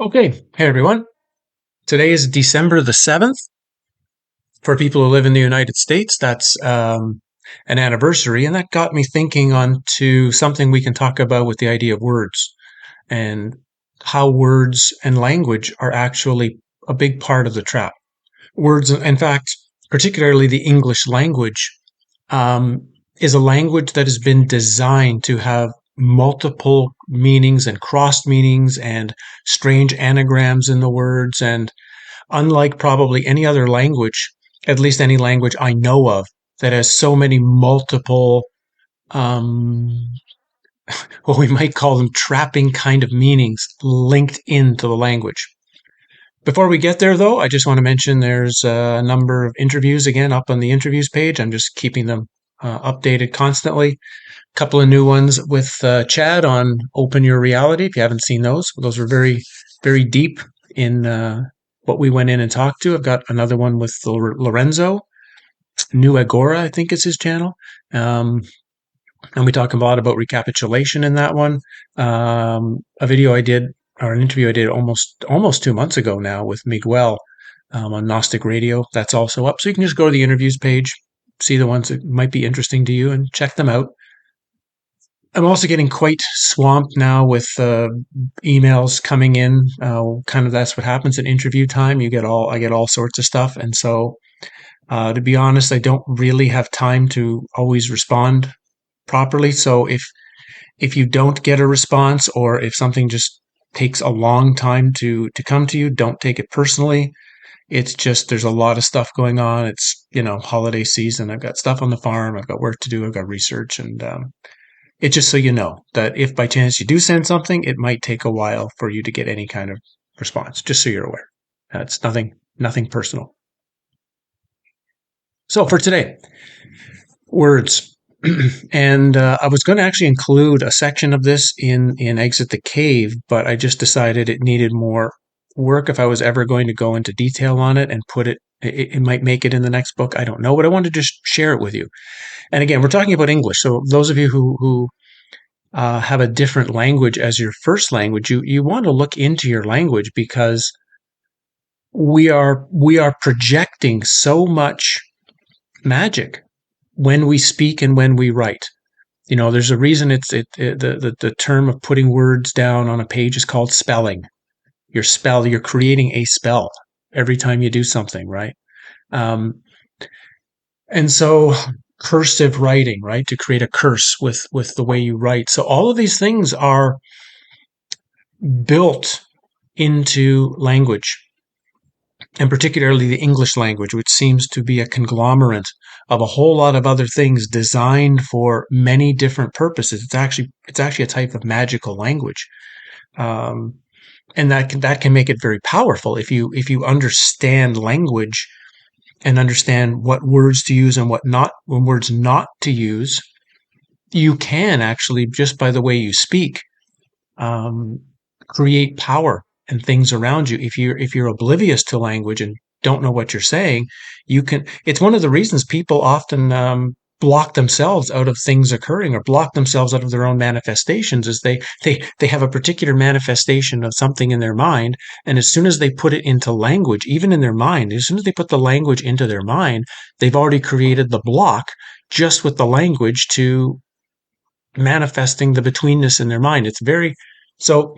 Okay, hey everyone. Today is December the 7th. For people who live in the United States, that's an anniversary, and that got me thinking on to something we can talk about with the idea of words and how words and language are actually a big part of the trap. Words, in fact, particularly the English language, is a language that has been designed to have multiple meanings and crossed meanings and strange anagrams in the words, and unlike probably any other language, at least any language I know of, that has so many multiple, um, what we might call them trapping kind of meanings linked into the language. Before we get there, though, I just want to mention there's a number of interviews again up on the interviews page. I'm just keeping them updated constantly. A couple of new ones with Chad on Open Your Reality. If you haven't seen those were very, very deep in what we went in and talked to. I've got another one with Lorenzo, New Agora, I think is his channel. And we talk a lot about recapitulation in that one. A video I did, or an interview I did almost 2 months ago now with Miguel on Gnostic Radio. That's also up. So you can just go to the interviews page, see the ones that might be interesting to you, and check them out. I'm also getting quite swamped now with emails coming in. Kind of that's what happens at interview time. I get all sorts of stuff, and so to be honest, I don't really have time to always respond properly. So if you don't get a response, or if something just takes a long time to come to you, don't take it personally. It's just there's a lot of stuff going on. It's holiday season. I've got stuff on the farm. I've got work to do. I've got research, and it's just so you know that if by chance you do send something, it might take a while for you to get any kind of response. Just so you're aware. It's nothing personal. So for today, words. And I was going to actually include a section of this in Exit the Cave, but I just decided it needed more work if I was ever going to go into detail on it and put it. It might make it in the next book. I don't know, but I wanted to just share it with you. And again, we're talking about English. So those of you who have a different language as your first language, you want to look into your language, because we are projecting so much magic when we speak and when we write. There's a reason the term of putting words down on a page is called spelling. You're creating a spell every time you do something, right? And so cursive writing, right? To create a curse with the way you write. So all of these things are built into language, and particularly the English language, which seems to be a conglomerate of a whole lot of other things designed for many different purposes. It's actually a type of magical language, and that can make it very powerful if you understand language and understand what words to use and what words not to use. You can actually, just by the way you speak, create power and things around you. If you're oblivious to language and don't know what you're saying, it's one of the reasons people often block themselves out of things occurring, or block themselves out of their own manifestations, is they have a particular manifestation of something in their mind, and as soon as they put it into language, even in their mind, as soon as they put the language into their mind, they've already created the block just with the language to manifesting the betweenness in their mind. It's very so,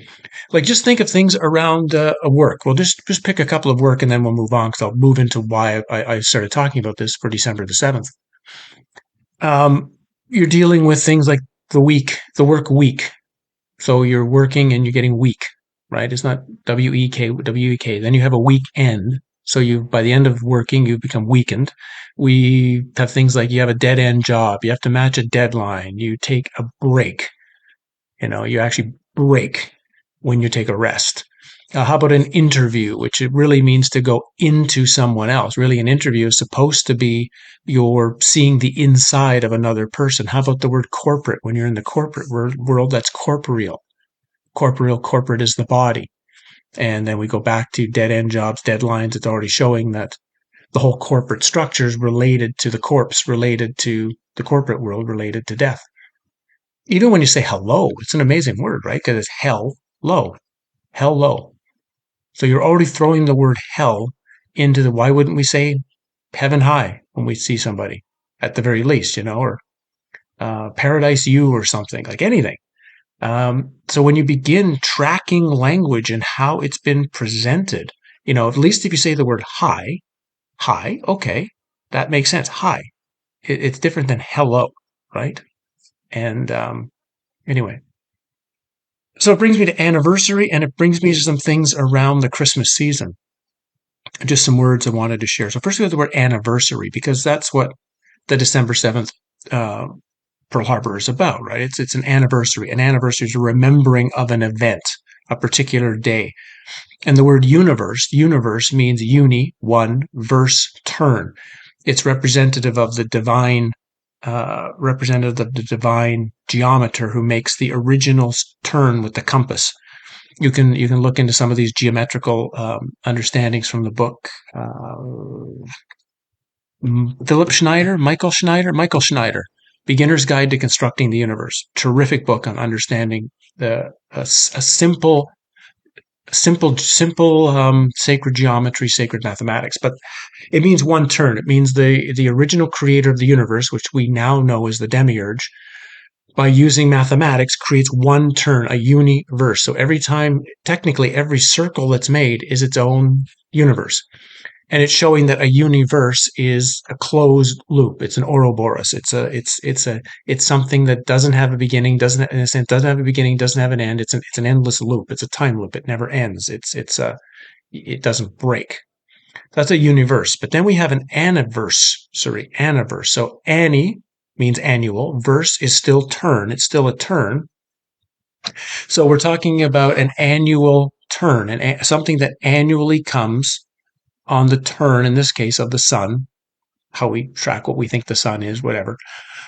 like, just think of things around a work. Well, just pick a couple of work, and then we'll move on, because I'll move into why I started talking about this for December the 7th. You're dealing with things like the work week. So you're working and you're getting weak, right? It's not W-E-K. Then you have a weekend. So by the end of working, you become weakened. We have things like you have a dead end job. You have to match a deadline. You take a break. You actually break when you take a rest. How about an interview, which it really means to go into someone else? Really, an interview is supposed to be you're seeing the inside of another person. How about the word corporate? When you're in the corporate world, that's corporeal. Corporate is the body. And then we go back to dead end jobs, deadlines. It's already showing that the whole corporate structure is related to the corpse, related to the corporate world, related to death. Even when you say hello, it's an amazing word, right? Because it's hell low. So you're already throwing the word hell into the, why wouldn't we say heaven high when we see somebody at the very least, or paradise you or something, like anything. So when you begin tracking language and how it's been presented, at least if you say the word high, okay, that makes sense. High. It's different than hello, right? And anyway, so it brings me to anniversary, and it brings me to some things around the Christmas season. Just some words I wanted to share. So first we have the word anniversary, because that's what the December 7th uh, Pearl Harbor is about, right? It's an anniversary. An anniversary is a remembering of an event, a particular day. And the word universe means uni, one, verse, turn. It's representative of the divine, representative of the divine geometer who makes the original turn with the compass. You can look into some of these geometrical understandings from the book. Michael Schneider, Beginner's Guide to Constructing the Universe. Terrific book on understanding a simple sacred geometry, sacred mathematics. But it means one turn. It means the original creator of the universe, which we now know as the demiurge, by using mathematics, creates one turn, a universe. So every time, technically, every circle that's made is its own universe. And it's showing that a universe is a closed loop. It's an Ouroboros. It's something that doesn't have a beginning, doesn't have a beginning, doesn't have an end. It's an endless loop. It's a time loop. It never ends. It doesn't break. That's a universe. But then we have an anniversary. So anni means annual. Verse is still turn. It's still a turn. So we're talking about an annual turn, and something that annually comes on the turn, in this case, of the sun, how we track what we think the sun is, whatever,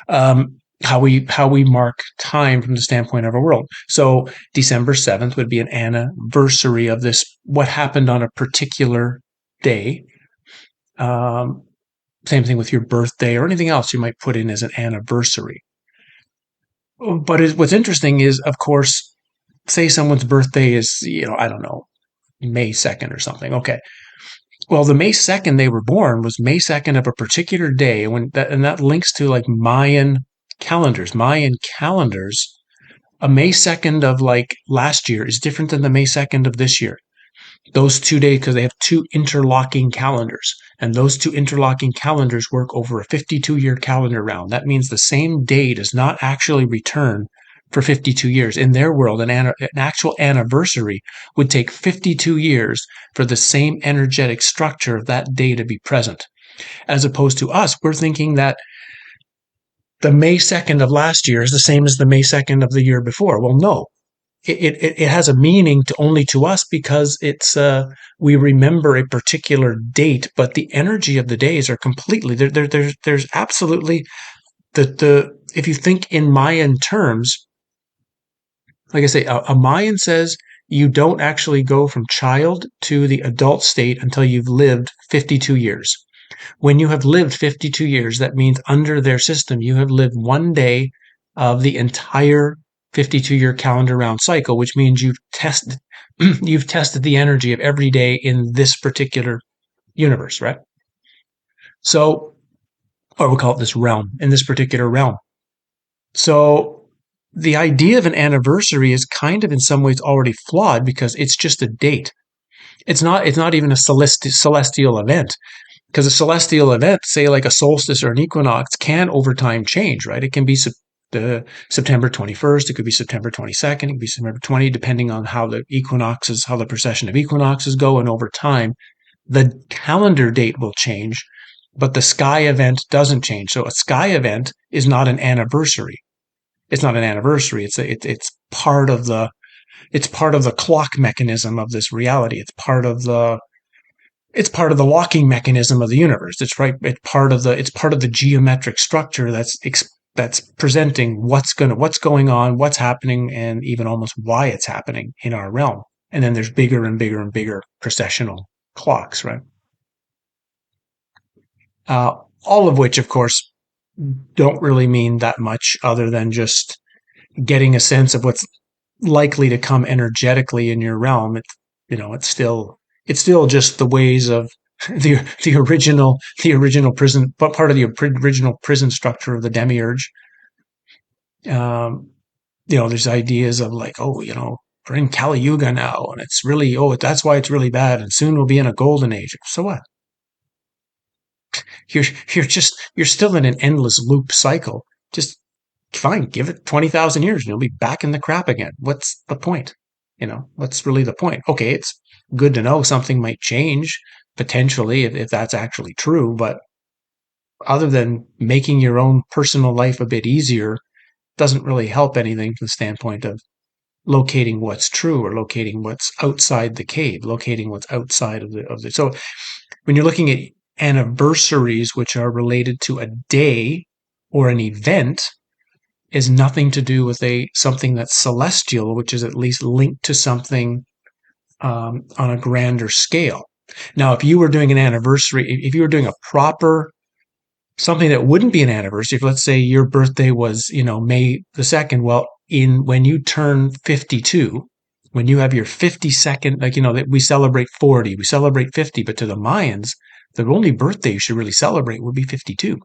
how we mark time from the standpoint of our world. So December 7th would be an anniversary of this, what happened on a particular day. Same thing with your birthday or anything else you might put in as an anniversary. But what's interesting is, of course, say someone's birthday is, I don't know, May 2nd or something. Okay. Well, the May 2nd they were born was May 2nd of a particular day, and that links to like Mayan calendars. A May 2nd of like last year is different than the May 2nd of this year. Those 2 days, because they have two interlocking calendars, and those two interlocking calendars work over a 52-year calendar round. That means the same day does not actually return for 52 years. In their world, an actual anniversary would take 52 years for the same energetic structure of that day to be present. As opposed to us, we're thinking that the May 2nd of last year is the same as the May 2nd of the year before. Well, no. It has a meaning only to us because we remember a particular date, but the energy of the days are completely there's absolutely the if you think in Mayan terms, like I say, a Mayan says you don't actually go from child to the adult state until you've lived 52 years. When you have lived 52 years, that means under their system, you have lived one day of the entire 52-year calendar round cycle, which means you've tested the energy of every day in this particular universe, right? So, or we'll call it this realm, in this particular realm. So the idea of an anniversary is kind of in some ways already flawed because it's just a date. It's not even a celestial event. Because a celestial event, say like a solstice or an equinox, can over time change, right? It can be September 21st, it could be September 22nd, it could be September 20, depending on how the precession of equinoxes go. And over time, the calendar date will change, but the sky event doesn't change. So a sky event is not an anniversary. It's not an anniversary. It's part of the clock mechanism of this reality. It's part of the locking mechanism of the universe. It's right. It's part of the geometric structure that's presenting what's going on, what's happening, and even almost why it's happening in our realm. And then there's bigger and bigger and bigger precessional clocks, right? All of which, of course, don't really mean that much other than just getting a sense of what's likely to come energetically in your realm. it's still just the ways of the original prison, but part of the original prison structure of the demiurge. Um, there's ideas of like, oh, we're in Kali Yuga now, and it's really, that's why it's really bad, and soon we'll be in a golden age. So what? You're you're still in an endless loop cycle. Just fine, give it 20,000 years, and you'll be back in the crap again. What's the point? What's really the point? Okay, it's good to know something might change potentially if that's actually true, but other than making your own personal life a bit easier, doesn't really help anything from the standpoint of locating what's true or locating what's outside the cave, locating what's outside of the. So when you're looking at anniversaries, which are related to a day or an event, is nothing to do with something that's celestial, which is at least linked to something on a grander scale. Now, if you were doing an anniversary, if you were doing a proper something that wouldn't be an anniversary, if let's say your birthday was, May the 2nd, well, when you turn 52, when you have your 52nd, like, that we celebrate 40, we celebrate 50, but to the Mayans, the only birthday you should really celebrate would be 52,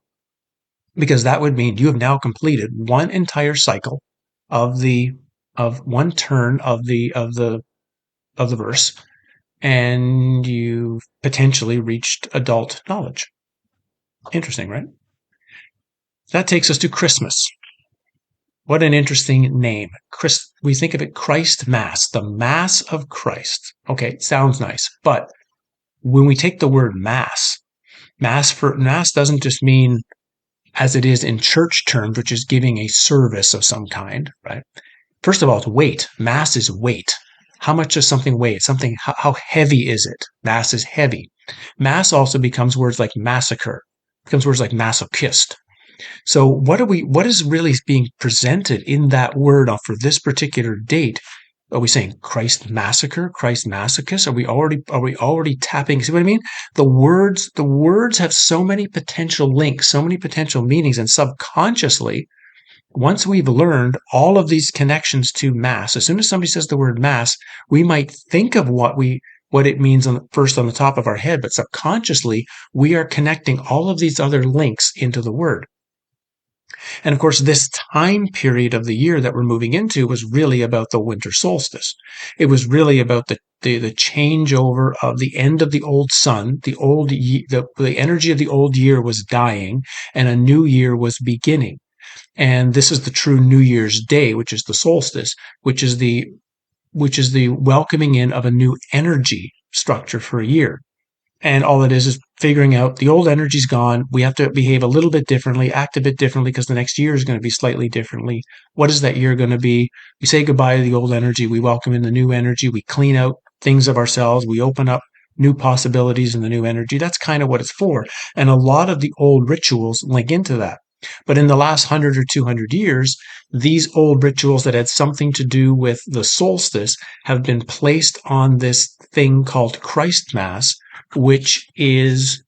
because that would mean you have now completed one entire cycle of one turn of the verse, and you've potentially reached adult knowledge. Interesting, right? That takes us to Christmas. What an interesting name. We think of it Christ Mass, the Mass of Christ. Okay, sounds nice. But when we take the word Mass doesn't just mean as it is in church terms, which is giving a service of some kind, right? First of all, it's weight. Mass is weight. How much does something weigh? Something, how heavy is it? Mass is heavy. Mass also becomes words like massacre, becomes words like masochist. So what is really being presented in that word for this particular date? Are we saying Christ massacre, Christ masochist? Are we already tapping? See what I mean? The words have so many potential links, so many potential meanings, and subconsciously, once we've learned all of these connections to mass, as soon as somebody says the word mass, we might think of what it means first on the top of our head, but subconsciously we are connecting all of these other links into the word. And of course, this time period of the year that we're moving into was really about the winter solstice. It was really about the changeover of the end of the old sun. The energy of the old year was dying, and a new year was beginning. And this is the true New Year's Day, which is the solstice, which is the welcoming in of a new energy structure for a year. And all it is figuring out the old energy's gone. We have to behave a little bit differently, act a bit differently, because the next year is going to be slightly differently. What is that year going to be? We say goodbye to the old energy. We welcome in the new energy. We clean out things of ourselves. We open up new possibilities in the new energy. That's kind of what it's for. And a lot of the old rituals link into that. But in the last 100 or 200 years, these old rituals that had something to do with the solstice have been placed on this thing called Christ Mass, which is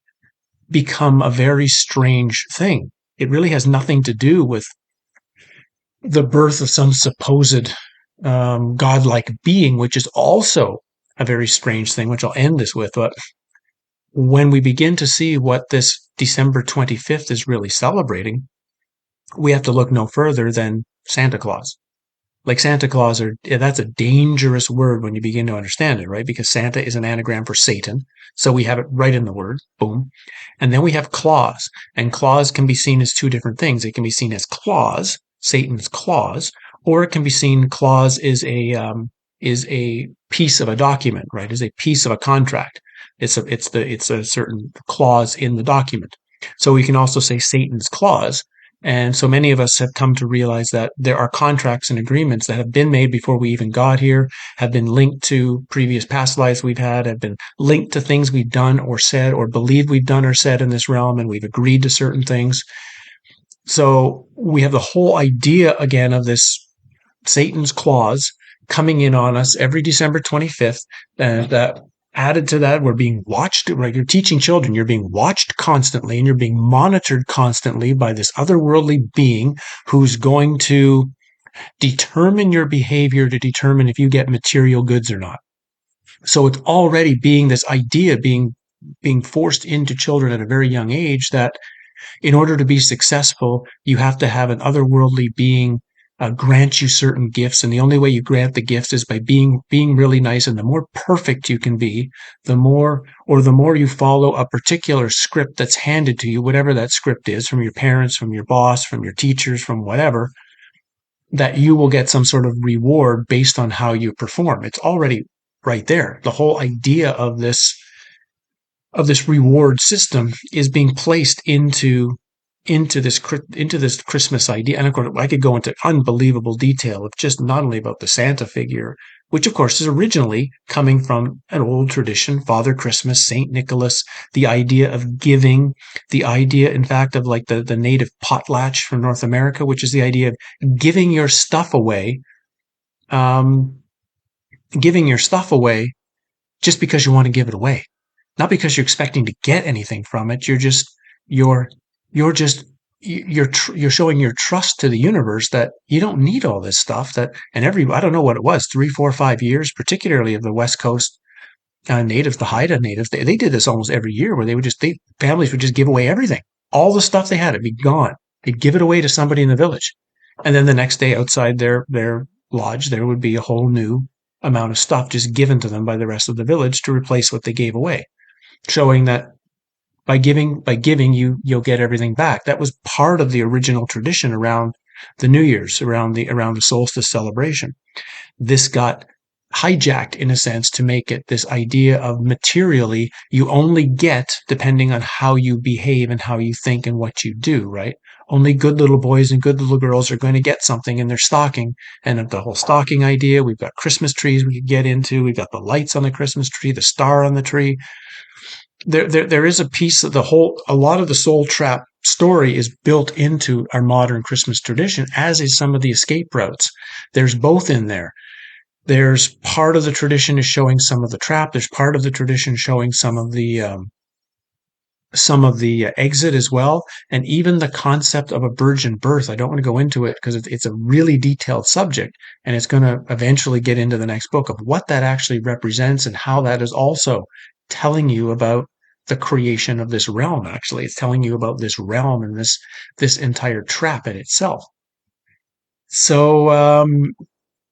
become a very strange thing. It really has nothing to do with the birth of some supposed godlike being, which is also a very strange thing, which I'll end this with. But when we begin to see what this December 25th is really celebrating, we have to look no further than Santa Claus. Like Santa Claus, that's a dangerous word when you begin to understand it, right? Because Santa is an anagram for Satan. So we have it right in the word, boom. And then we have claws, and claws can be seen as two different things. It can be seen as claws, Satan's claws, or it can be seen clause is a piece of a document, right? Is a piece of a contract. It's a certain clause in the document. So we can also say Satan's clause. And so many of us have come to realize that there are contracts and agreements that have been made before we even got here, have been linked to previous past lives we've had, have been linked to things we've done or said or believed we've done or said in this realm, and we've agreed to certain things. So we have the whole idea again of this Satan's clause coming in on us every December 25th, and that added to that, we're being watched, right? You're teaching children, you're being watched constantly, and you're being monitored constantly by this otherworldly being who's going to determine your behavior to determine if you get material goods or not. So it's already being this idea being forced into children at a very young age that in order to be successful, you have to have an otherworldly being grant you certain gifts, and the only way you grant the gifts is by being really nice. And the more perfect you can be, the more you follow a particular script that's handed to you, whatever that script is, from your parents, from your boss, from your teachers, from whatever, that you will get some sort of reward based on how you perform. It's already right there. The whole idea of this reward system is being placed into this Christmas idea. And of course, I could go into unbelievable detail of just not only about the Santa figure, which of course is originally coming from an old tradition, Father Christmas, Saint Nicholas, the idea of giving, the idea, in fact, of like the native potlatch from North America, which is the idea of giving your stuff away, um, giving your stuff away just because you want to give it away, not because you're expecting to get anything from it. You're you're just you're showing your trust to the universe that you don't need all this stuff. That and every I don't know what it was, 3, 4, 5 years, particularly of the West Coast natives, the Haida natives. They did this almost every year, where families would just give away everything, all the stuff they had. It'd be gone. They'd give it away to somebody in the village, and then the next day outside their lodge, there would be a whole new amount of stuff just given to them by the rest of the village to replace what they gave away, showing that by giving you'll get everything back. That was part of the original tradition around the New Year's, around the solstice celebration. This got hijacked in a sense to make it this idea of materially you only get depending on how you behave and how you think and what you do, right? Only good little boys and good little girls are going to get something in their stocking. And the whole stocking idea, we've got Christmas trees we could get into. We've got the lights on the Christmas tree, the star on the tree. There is a piece of a lot of the soul trap story is built into our modern Christmas tradition, as is some of the escape routes. There's both in there. There's part of the tradition is showing some of the trap. There's part of the tradition showing some of the exit as well, and even the concept of a virgin birth. I don't want to go into it because it's a really detailed subject, and it's going to eventually get into the next book of what that actually represents and how that is also telling you about the creation of this realm. Actually, it's telling you about this realm and this entire trap in itself. So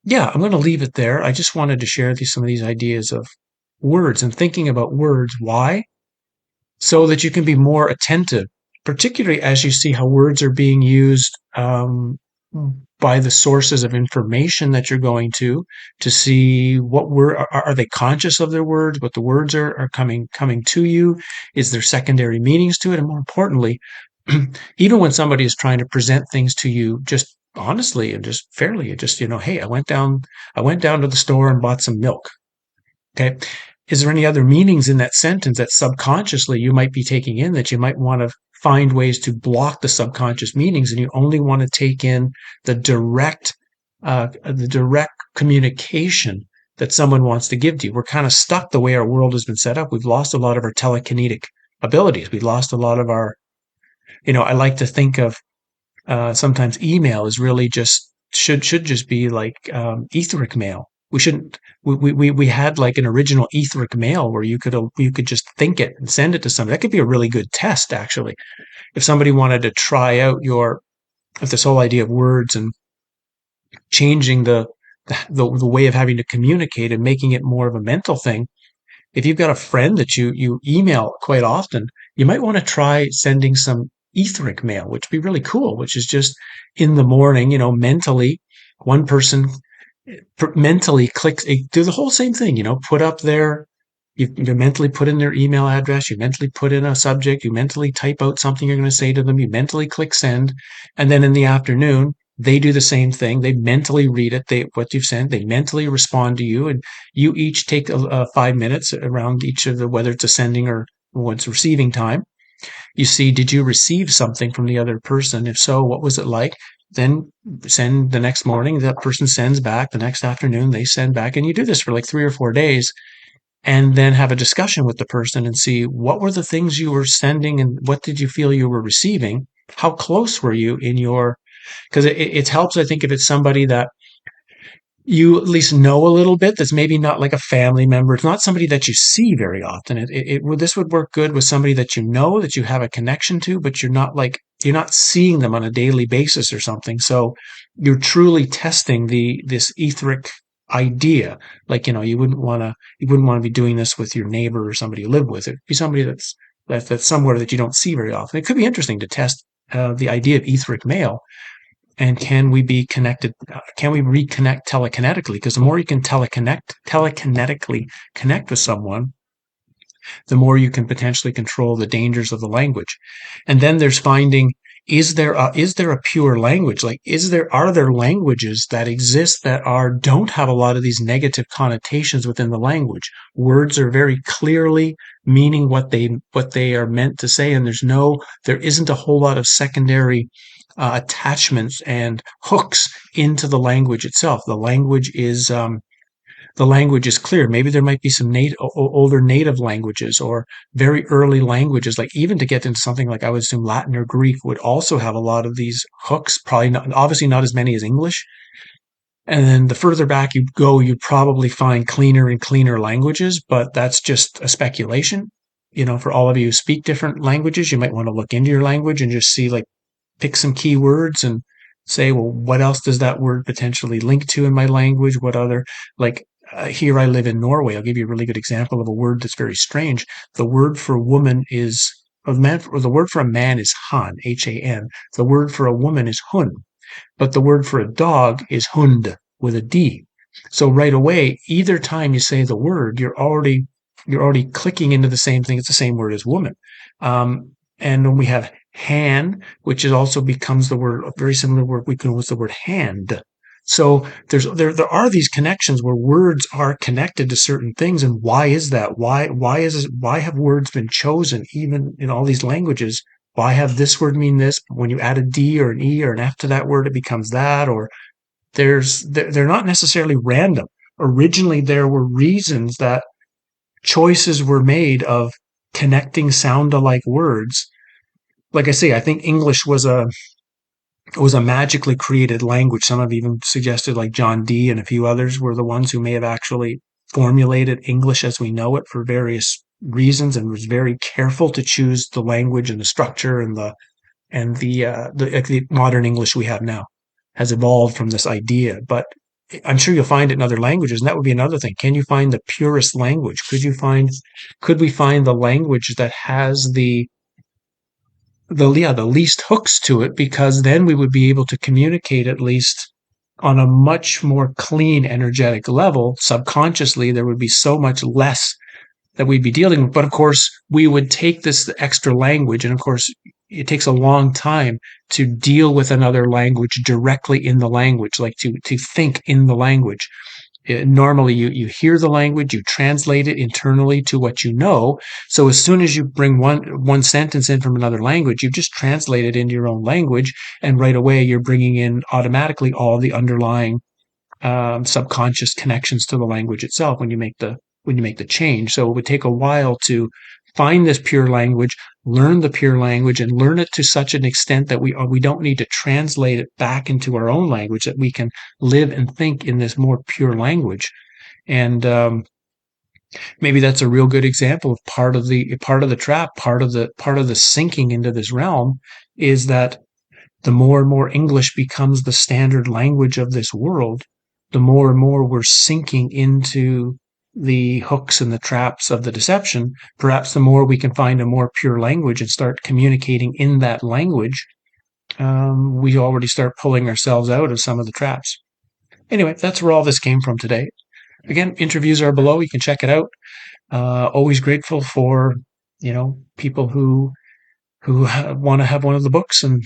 yeah, I'm going to leave it there. I just wanted to share some of these ideas of words and thinking about words. Why? So that you can be more attentive, particularly as you see how words are being used by the sources of information that you're going to see what word are they conscious of their words, what the words are coming to you, is there secondary meanings to it, and more importantly, even when somebody is trying to present things to you just honestly and just fairly, just hey, I went down to the store and bought some milk. Okay. Is there any other meanings in that sentence that subconsciously you might be taking in that you might want to find ways to block the subconscious meanings, and you only want to take in the direct communication that someone wants to give to you? We're kind of stuck the way our world has been set up. We've lost a lot of our telekinetic abilities. We've lost a lot of our, I like to think of sometimes email is really just should just be like etheric mail. We shouldn't. We had like an original etheric mail where you could just think it and send it to somebody. That could be a really good test, actually. If somebody wanted to try out if this whole idea of words and changing the way of having to communicate and making it more of a mental thing. If you've got a friend that you email quite often, you might want to try sending some etheric mail, which would be really cool, which is just in the morning, mentally, one person mentally clicks, do the whole same thing, put up you mentally put in their email address, you mentally put in a subject, you mentally type out something you're going to say to them, you mentally click send, and then in the afternoon, they do the same thing. They mentally read it, what you've sent, they mentally respond to you, and you each take 5 minutes around each of whether it's a sending or what's receiving time. You see, did you receive something from the other person? If so, what was it like? Then send the next morning, that person sends back. The next afternoon, they send back. And you do this for like 3 or 4 days, and then have a discussion with the person and see what were the things you were sending and what did you feel you were receiving? How close were you in because it helps, I think, if it's somebody that you at least know a little bit. That's maybe not like a family member. It's not somebody that you see very often. This would work good with somebody that you know, that you have a connection to, but you're not seeing them on a daily basis or something. So you're truly testing this etheric idea. Like, you wouldn't want to be doing this with your neighbor or somebody you live with. It'd be somebody that's somewhere that you don't see very often. It could be interesting to test the idea of etheric mail. And can we be connected? Can we reconnect telekinetically? Because the more you can telekinetically connect with someone, the more you can potentially control the dangers of the language. And then there's finding, is there a pure language? Like, are there languages that exist that don't have a lot of these negative connotations within the language? Words are very clearly meaning what they are meant to say, and there isn't a whole lot of secondary attachments and hooks into the language itself. The language is clear. Maybe there might be some older native languages or very early languages, like even to get into something like, I would assume, Latin or Greek would also have a lot of these hooks, probably not, obviously not as many as English. And then the further back you go, you probably find cleaner and cleaner languages, but that's just a speculation. For all of you who speak different languages, you might want to look into your language and just see, like, pick some keywords and say, well, what else does that word potentially link to in my language? What other, like, here I live in Norway. I'll give you a really good example of a word that's very strange. The word for woman is, or the word for a man is han, H-A-N. The word for a woman is hun, but the word for a dog is hund with a D. So right away, either time you say the word, you're already clicking into the same thing. It's the same word as woman. And when we have han, which is also becomes the word, a very similar word we can with the word hand. So there are these connections where words are connected to certain things. And why is that? Why have words been chosen even in all these languages? Why have this word mean this? When you add a D or an E or an F to that word, it becomes that. Or they're not necessarily random. Originally, there were reasons that choices were made of connecting sound-alike words. Like I say, I think English was a magically created language. Some have even suggested, like, John Dee and a few others were the ones who may have actually formulated English as we know it for various reasons, and was very careful to choose the language and the structure the modern English we have now has evolved from this idea. But I'm sure you'll find it in other languages, and that would be another thing. Can you find the purest language? Could we find the language that has the least hooks to it? Because then we would be able to communicate, at least on a much more clean energetic level. Subconsciously, there would be so much less that we'd be dealing with. But of course, we would take this extra language, and of course, it takes a long time to deal with another language directly in the language, like to think in the language. Normally, you hear the language, you translate it internally to what you know. So as soon as you bring one sentence in from another language, you just translate it into your own language, and right away you're bringing in automatically all the underlying subconscious connections to the language itself when you make the change. So it would take a while to find this pure language, learn the pure language, and learn it to such an extent that we don't need to translate it back into our own language, that we can live and think in this more pure language. And maybe that's a real good example of part of the trap, part of the sinking into this realm, is that the more and more English becomes the standard language of this world, the more and more we're sinking into the hooks and the traps of the deception. Perhaps the more we can find a more pure language and start communicating in that language, we already start pulling ourselves out of some of the traps. Anyway, that's where all this came from today. Again, interviews are below. You can check it out. Always grateful for, people who want to have one of the books, and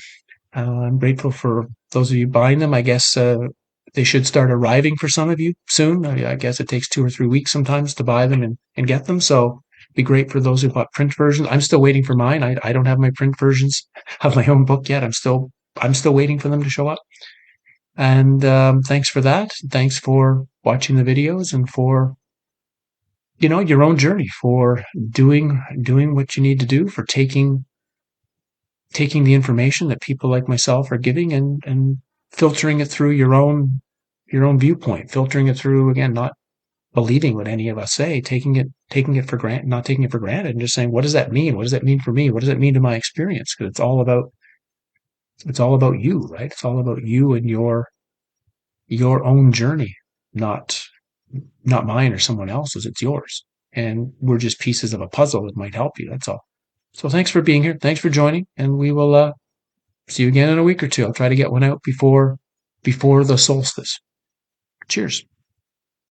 I'm grateful for those of you buying them. I guess they should start arriving for some of you soon. I guess it takes 2 or 3 weeks sometimes to buy them and get them. So it'd be great for those who bought print versions. I'm still waiting for mine. I don't have my print versions of my own book yet. I'm still waiting for them to show up. And thanks for that. Thanks for watching the videos, and for your own journey, for doing what you need to do, for taking the information that people like myself are giving, and filtering it through your own viewpoint, filtering it through, again, not believing what any of us say, taking it for granted, not taking it for granted, and just saying, what does that mean? What does that mean for me? What does it mean to my experience? Because it's all about you, right? It's all about you and your own journey, not mine or someone else's. It's yours. And we're just pieces of a puzzle that might help you. That's all. So thanks for being here. Thanks for joining. And we will see you again in a week or two. I'll try to get one out before the solstice. Cheers.